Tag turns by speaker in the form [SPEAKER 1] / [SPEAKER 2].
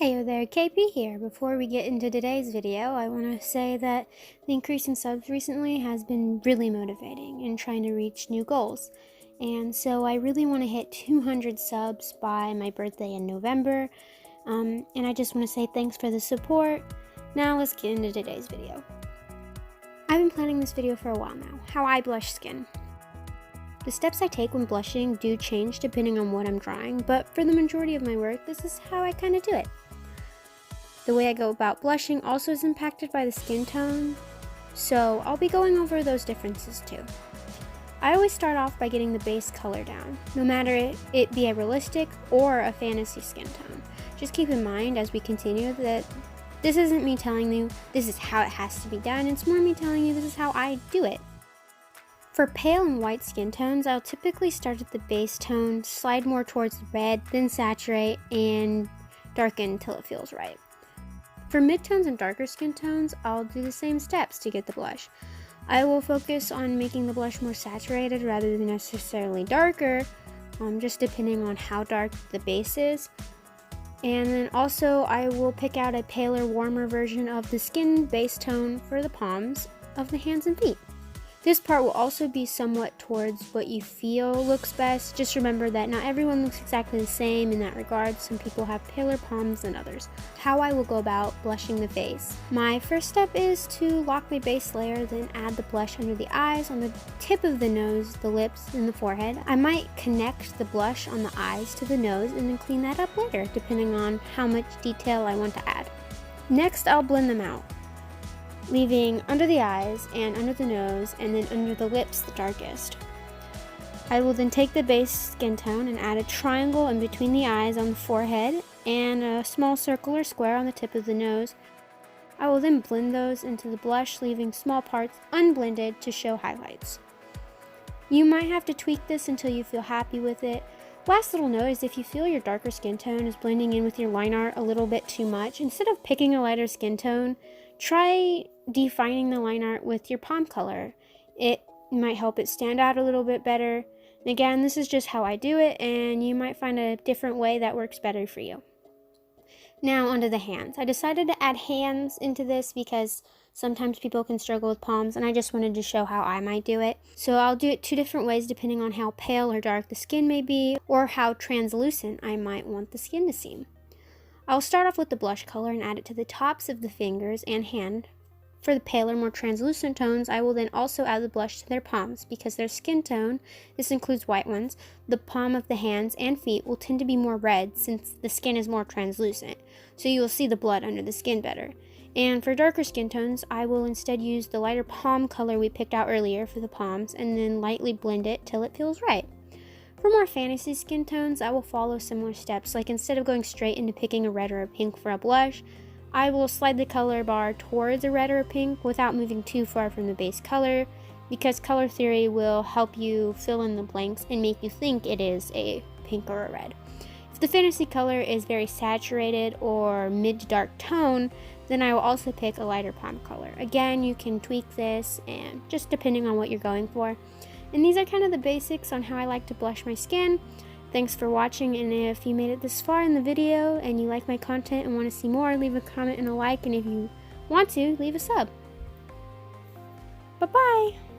[SPEAKER 1] Heyo there, KP here. Before we get into today's video, I want to say that the increase in subs recently has been really motivating in trying to reach new goals. And so I really want to hit 200 subs by my birthday in November. And I just want to say thanks for the support. Now let's get into today's video. I've been planning this video for a while now, how I blush skin. The steps I take when blushing do change depending on what I'm drawing, but for the majority of my work, this is how I kind of do it. The way I go about blushing also is impacted by the skin tone, so I'll be going over those differences too. I always start off by getting the base color down, no matter it be a realistic or a fantasy skin tone. Just keep in mind as we continue that this isn't me telling you this is how it has to be done, it's more me telling you this is how I do it. For pale and white skin tones, I'll typically start at the base tone, slide more towards the red, then saturate, and darken until it feels right. For midtones and darker skin tones, I'll do the same steps to get the blush. I will focus on making the blush more saturated rather than necessarily darker, just depending on how dark the base is. And then also I will pick out a paler, warmer version of the skin base tone for the palms of the hands and feet. This part will also be somewhat towards what you feel looks best. Just remember that not everyone looks exactly the same in that regard. Some people have paler palms than others. How I will go about blushing the face. My first step is to lock my base layer, then add the blush under the eyes, on the tip of the nose, the lips, and the forehead. I might connect the blush on the eyes to the nose and then clean that up later, depending on how much detail I want to add. Next, I'll blend them out, leaving under the eyes and under the nose and then under the lips the darkest. I will then take the base skin tone and add a triangle in between the eyes on the forehead and a small circle or square on the tip of the nose. I will then blend those into the blush, leaving small parts unblended to show highlights. You might have to tweak this until you feel happy with it. Last little note is if you feel your darker skin tone is blending in with your line art a little bit too much, instead of picking a lighter skin tone, try defining the line art with your palm color. It might help it stand out a little bit better. And again, this is just how I do it, and you might find a different way that works better for you. Now onto the hands. I decided to add hands into this because sometimes people can struggle with palms, and I just wanted to show how I might do it. So I'll do it two different ways depending on how pale or dark the skin may be, or how translucent I might want the skin to seem. I'll start off with the blush color and add it to the tops of the fingers and hand. For the paler, more translucent tones, I will then also add the blush to their palms. Because their skin tone, this includes white ones, the palm of the hands and feet will tend to be more red since the skin is more translucent, so you will see the blood under the skin better. And for darker skin tones, I will instead use the lighter palm color we picked out earlier for the palms and then lightly blend it till it feels right. For more fantasy skin tones, I will follow similar steps, like instead of going straight into picking a red or a pink for a blush, I will slide the color bar towards a red or a pink without moving too far from the base color, because color theory will help you fill in the blanks and make you think it is a pink or a red. If the fantasy color is very saturated or mid to dark tone, then I will also pick a lighter palm color. Again, you can tweak this and just depending on what you're going for. And these are kind of the basics on how I like to blush my skin. Thanks for watching, and if you made it this far in the video and you like my content and want to see more, leave a comment and a like, and if you want to, leave a sub. Bye-bye!